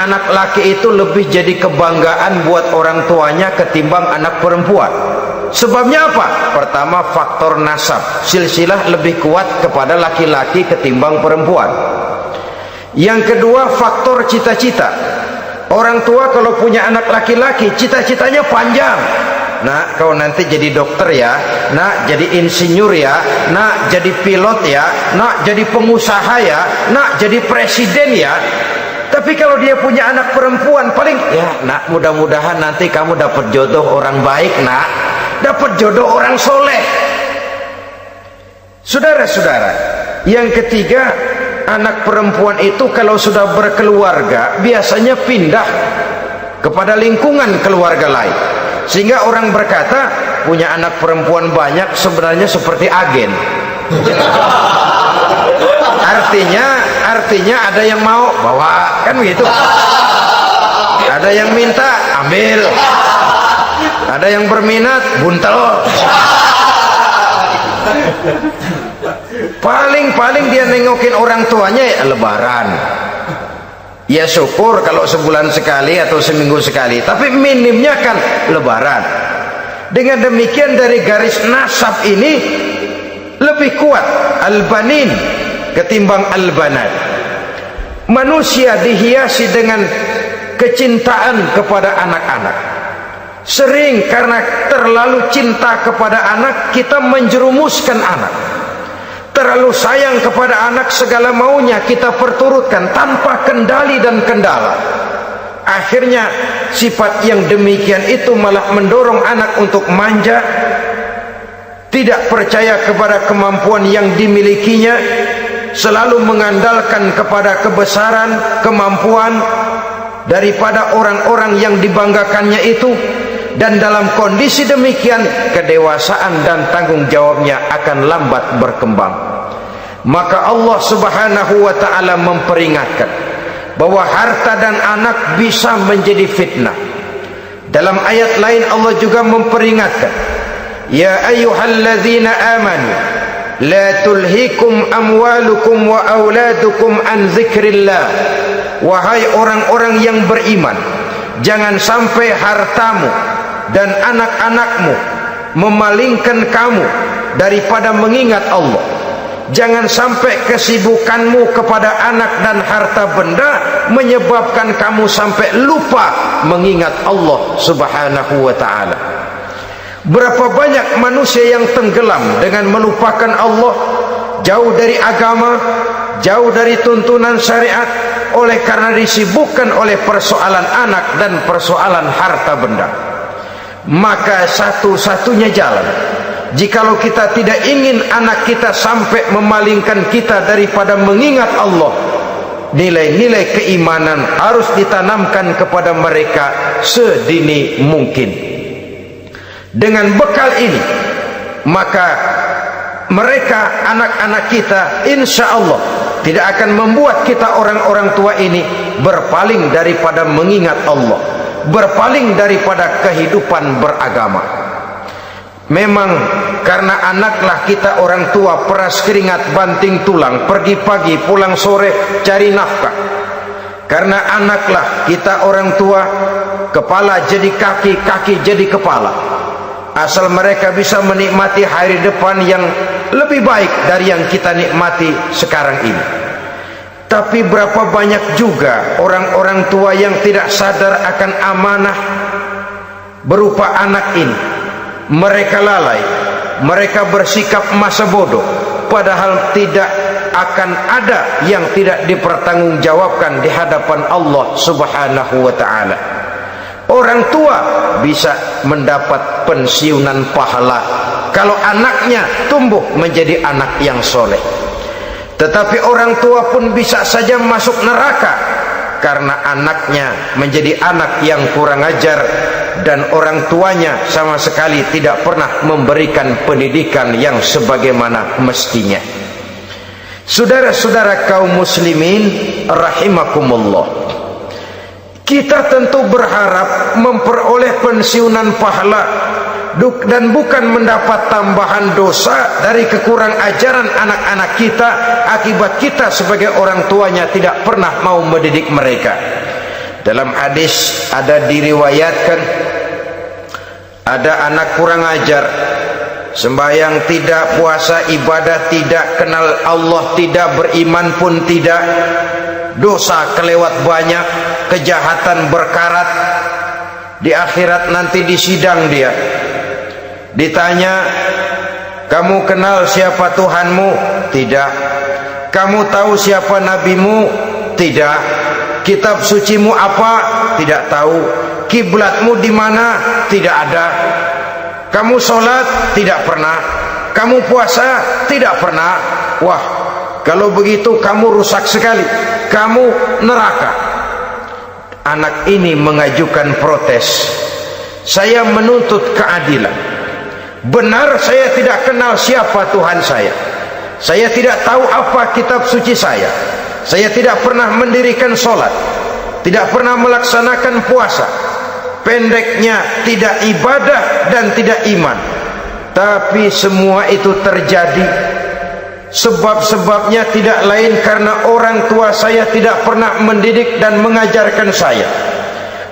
anak laki itu lebih jadi kebanggaan buat orang tuanya ketimbang anak perempuan. Sebabnya apa? Pertama, faktor nasab, silsilah lebih kuat kepada laki-laki ketimbang perempuan. Yang kedua, faktor cita-cita. Orang tua kalau punya anak laki-laki, cita-citanya panjang. Nak, kau nanti jadi dokter ya, nak jadi insinyur ya, nak jadi pilot ya, nak jadi pengusaha ya, nak jadi presiden ya. Tapi kalau dia punya anak perempuan, paling ya nak, mudah-mudahan nanti kamu dapat jodoh orang baik nak, dapat jodoh orang soleh. Saudara-saudara, yang ketiga, anak perempuan itu kalau sudah berkeluarga biasanya pindah kepada lingkungan keluarga lain. Sehingga orang berkata punya anak perempuan banyak sebenarnya seperti agen. Artinya ada yang mau bawa, kan begitu. Ada yang minta ambil, ada yang berminat buntel. Paling dia nengokin orang tuanya ya lebaran. Ya syukur kalau sebulan sekali atau seminggu sekali, tapi minimnya kan lebaran. Dengan demikian dari garis nasab ini lebih kuat al-banin ketimbang al-banat. Manusia dihiasi dengan kecintaan kepada anak-anak. Sering karena terlalu cinta kepada anak, kita menjerumuskan anak. Terlalu sayang kepada anak, segala maunya kita perturutkan tanpa kendali dan kendala. Akhirnya sifat yang demikian itu malah mendorong anak untuk manja, tidak percaya kepada kemampuan yang dimilikinya, selalu mengandalkan kepada kebesaran, kemampuan daripada orang-orang yang dibanggakannya itu. Dan dalam kondisi demikian, kedewasaan dan tanggung jawabnya akan lambat berkembang. Maka Allah Subhanahu wa ta'ala memperingatkan bahwa harta dan anak bisa menjadi fitnah. Dalam ayat lain Allah juga memperingatkan, ya ayyuhalladzina amanu la tulhikum amwalukum wa auladukum an dzikrillah. Wahai orang-orang yang beriman, jangan sampai hartamu dan anak-anakmu memalingkan kamu daripada mengingat Allah. Jangan sampai kesibukanmu kepada anak dan harta benda menyebabkan kamu sampai lupa mengingat Allah Subhanahu wa ta'ala. Berapa banyak manusia yang tenggelam dengan melupakan Allah, jauh dari agama, jauh dari tuntunan syariat, oleh karena disibukkan oleh persoalan anak dan persoalan harta benda. Maka satu-satunya jalan, jikalau kita tidak ingin anak kita sampai memalingkan kita daripada mengingat Allah, nilai-nilai keimanan harus ditanamkan kepada mereka sedini mungkin. Dengan bekal ini, maka mereka, anak-anak kita, insya Allah tidak akan membuat kita orang-orang tua ini berpaling daripada mengingat Allah, berpaling daripada kehidupan beragama. Memang karena anaklah kita orang tua peras keringat banting tulang, pergi pagi pulang sore cari nafkah. Karena anaklah kita orang tua, kepala jadi kaki, kaki jadi kepala. Asal mereka bisa menikmati hari depan yang lebih baik dari yang kita nikmati sekarang ini. Tapi berapa banyak juga orang-orang tua yang tidak sadar akan amanah berupa anak ini. Mereka lalai, mereka bersikap masa bodoh, padahal tidak akan ada yang tidak dipertanggungjawabkan di hadapan Allah Subhanahu wa ta'ala. Orang tua bisa mendapat pensiunan pahala kalau anaknya tumbuh menjadi anak yang soleh. Tetapi orang tua pun bisa saja masuk neraka karena anaknya menjadi anak yang kurang ajar dan orang tuanya sama sekali tidak pernah memberikan pendidikan yang sebagaimana mestinya. Saudara-saudara kaum muslimin rahimakumullah, kita tentu berharap memperoleh pensiunan pahala dan bukan mendapat tambahan dosa dari kekurang ajaran anak-anak kita akibat kita sebagai orang tuanya tidak pernah mau mendidik mereka. Dalam hadis ada diriwayatkan, ada anak kurang ajar, sembahyang tidak, puasa ibadah tidak, kenal Allah tidak, beriman pun tidak, dosa kelewat banyak, kejahatan berkarat. Di akhirat nanti disidang dia, ditanya, kamu kenal siapa Tuhanmu? Tidak. Kamu tahu siapa nabimu? Tidak. Kitab sucimu apa? Tidak tahu. Kiblatmu di mana? Tidak ada. Kamu sholat? Tidak pernah. Kamu puasa? Tidak pernah. Wah, kalau begitu kamu rusak sekali, kamu neraka. Anak ini mengajukan protes. Saya menuntut keadilan. Benar saya tidak kenal siapa Tuhan saya. Saya tidak tahu apa kitab suci saya. Saya tidak pernah mendirikan sholat, tidak pernah melaksanakan puasa. Pendeknya tidak ibadah dan tidak iman. Tapi semua itu terjadi, sebab-sebabnya tidak lain karena orang tua saya tidak pernah mendidik dan mengajarkan saya.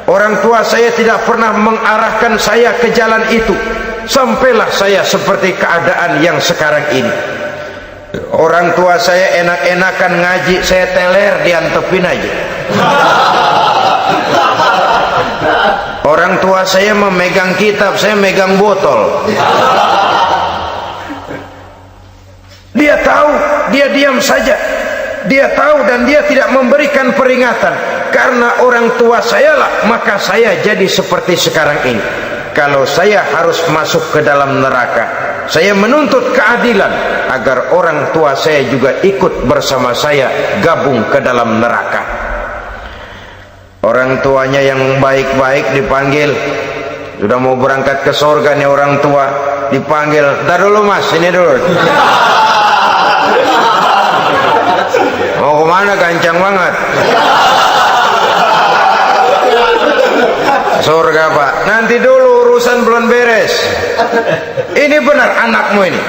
Orang tua saya tidak pernah mengarahkan saya ke jalan itu. Sampailah saya seperti keadaan yang sekarang ini. Orang tua saya enak-enakan ngaji, saya teler diantepin aja. Orang tua saya memegang kitab, saya megang botol. Dia tahu, dia diam saja. Dia tahu dan dia tidak memberikan peringatan. Karena orang tua saya lah, maka saya jadi seperti sekarang ini. Kalau saya harus masuk ke dalam neraka, saya menuntut keadilan agar orang tua saya juga ikut bersama saya gabung ke dalam neraka. Orang tuanya yang baik-baik dipanggil, sudah mau berangkat ke surga nih orang tua, dipanggil, "Ntar dulu mas, ini dulu." Mau kemana, gancang banget? Surga pak, nanti dulu urusan belum beres. Ini benar anakmu ini?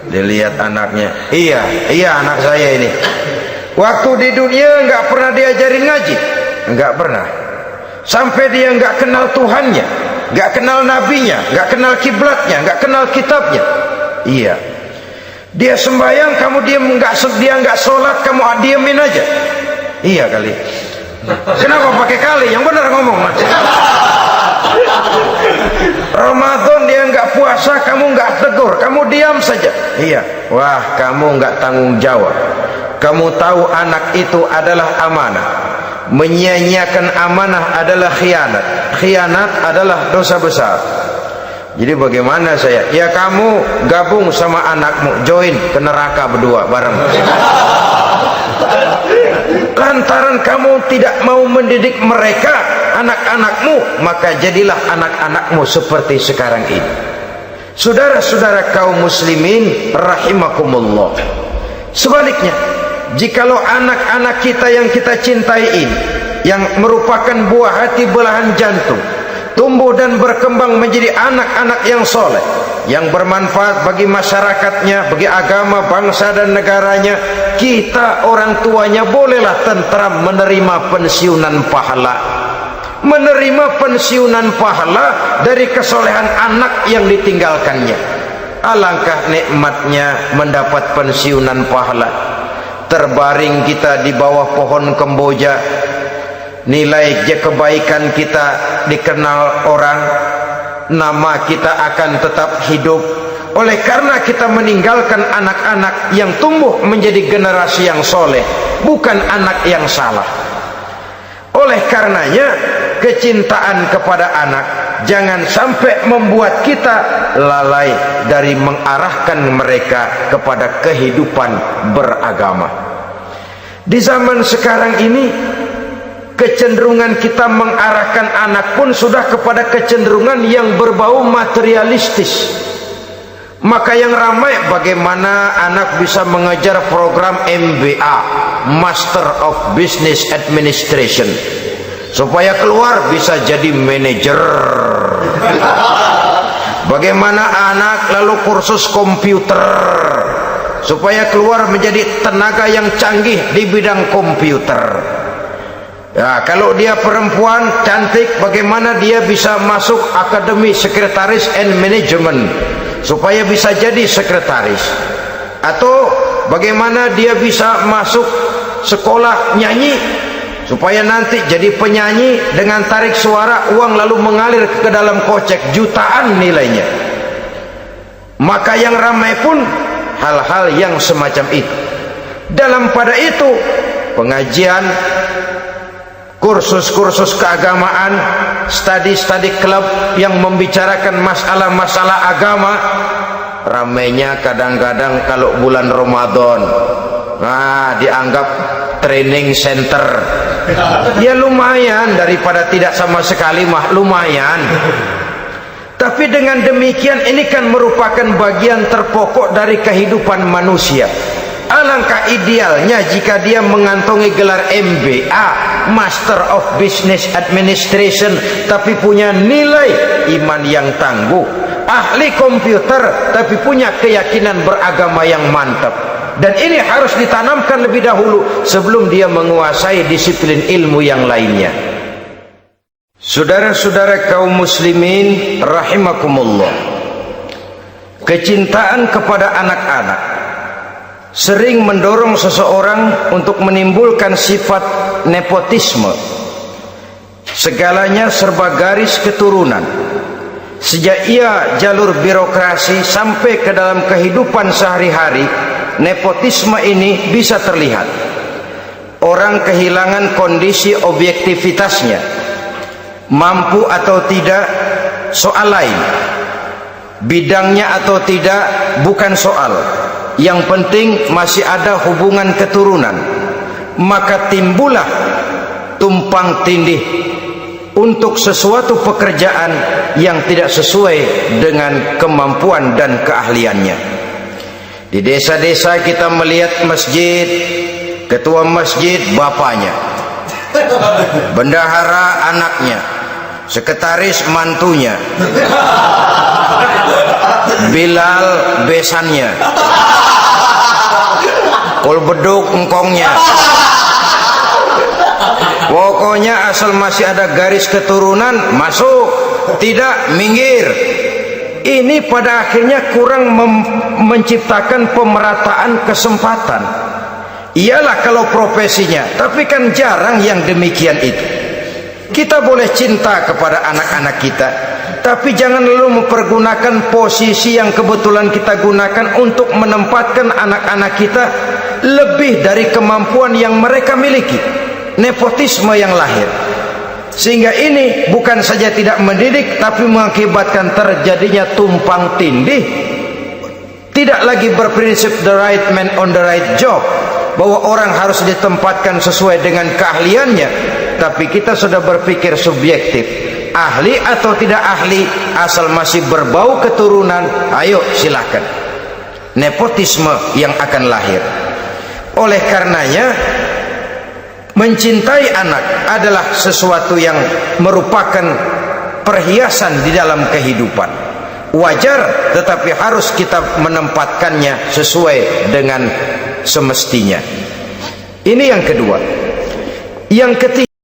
Dilihat anaknya, iya anak saya ini. Waktu di dunia nggak pernah diajarin ngaji, nggak pernah. Sampai dia nggak kenal Tuhannya, nggak kenal nabinya, nggak kenal kiblatnya, nggak kenal kitabnya. Iya. Dia sembahyang, kamu diam, dia nggak sholat, kamu diemin aja. Iya kali. Kenapa pakai kali? Yang benar ngomong. Ramadan dia nggak puasa, kamu nggak tegur, kamu diam saja. Iya. Wah, kamu nggak tanggung jawab. Kamu tahu anak itu adalah amanah. Menyia-nyiakan amanah adalah khianat. Khianat adalah dosa besar. Jadi bagaimana saya? Ya kamu gabung sama anakmu, join ke neraka berdua bareng. Lantaran kamu tidak mau mendidik mereka, anak-anakmu, maka jadilah anak-anakmu seperti sekarang ini. Saudara-saudara kaum muslimin rahimakumullah. Sebaliknya, jikalau anak-anak kita yang kita cintai ini, yang merupakan buah hati belahan jantung, tumbuh dan berkembang menjadi anak-anak yang soleh, yang bermanfaat bagi masyarakatnya, bagi agama, bangsa dan negaranya, kita orang tuanya bolehlah tentram menerima pensiunan pahala. Menerima pensiunan pahala dari kesolehan anak yang ditinggalkannya. Alangkah nikmatnya mendapat pensiunan pahala. Terbaring kita di bawah pohon kemboja, nilai kebaikan kita dikenal orang, nama kita akan tetap hidup. Oleh karena kita meninggalkan anak-anak yang tumbuh menjadi generasi yang soleh, bukan anak yang salah. Oleh karenanya, kecintaan kepada anak jangan sampai membuat kita lalai dari mengarahkan mereka kepada kehidupan beragama. Di zaman sekarang ini, kecenderungan kita mengarahkan anak pun sudah kepada kecenderungan yang berbau materialistis. Maka yang ramai bagaimana anak bisa mengejar program MBA, Master of Business Administration, supaya keluar bisa jadi manajer. Bagaimana anak lalu kursus komputer, supaya keluar menjadi tenaga yang canggih di bidang komputer. Ya, kalau dia perempuan cantik, bagaimana dia bisa masuk akademi sekretaris and management supaya bisa jadi sekretaris? Atau bagaimana dia bisa masuk sekolah nyanyi supaya nanti jadi penyanyi dengan tarik suara, uang lalu mengalir ke dalam kocek jutaan nilainya? Maka yang ramai pun hal-hal yang semacam itu. Dalam pada itu pengajian, kursus-kursus keagamaan, studi-studi klub yang membicarakan masalah-masalah agama, ramainya kadang-kadang kalau bulan Ramadan, nah dianggap training center. Ya lumayan, daripada tidak sama sekali mah lumayan. Tapi dengan demikian ini kan merupakan bagian terpokok dari kehidupan manusia. Alangkah idealnya jika dia mengantongi gelar MBA, Master of Business Administration, tapi punya nilai iman yang tangguh, ahli komputer tapi punya keyakinan beragama yang mantap. Dan ini harus ditanamkan lebih dahulu sebelum dia menguasai disiplin ilmu yang lainnya. Saudara-saudara kaum muslimin rahimakumullah, kecintaan kepada anak-anak sering mendorong seseorang untuk menimbulkan sifat nepotisme. Segalanya serba garis keturunan. Sejak ia jalur birokrasi sampai ke dalam kehidupan sehari-hari, nepotisme ini bisa terlihat. Orang kehilangan kondisi objektivitasnya. Mampu atau tidak soal lain, bidangnya atau tidak bukan soal. Yang penting masih ada hubungan keturunan. Maka timbullah tumpang tindih untuk sesuatu pekerjaan yang tidak sesuai dengan kemampuan dan keahliannya. Di desa-desa kita melihat masjid, ketua masjid bapaknya, bendahara anaknya, sekretaris mantunya, Bilal besannya, kol beduk engkongnya. Pokoknya asal masih ada garis keturunan masuk, tidak minggir. Ini pada akhirnya kurang menciptakan pemerataan kesempatan. Iyalah kalau profesinya, tapi kan jarang yang demikian itu. Kita boleh cinta kepada anak-anak kita, tapi jangan lalu mempergunakan posisi yang kebetulan kita gunakan untuk menempatkan anak-anak kita lebih dari kemampuan yang mereka miliki. Nepotisme yang lahir, sehingga ini bukan saja tidak mendidik, tapi mengakibatkan terjadinya tumpang tindih. Tidak lagi berprinsip the right man on the right job, bahwa orang harus ditempatkan sesuai dengan keahliannya, tapi kita sudah berpikir subjektif, ahli atau tidak ahli, asal masih berbau keturunan, ayo silakan. Nepotisme yang akan lahir. Oleh karenanya, mencintai anak adalah sesuatu yang merupakan perhiasan di dalam kehidupan. Wajar, tetapi harus kita menempatkannya sesuai dengan semestinya. Ini yang kedua. Yang ketiga,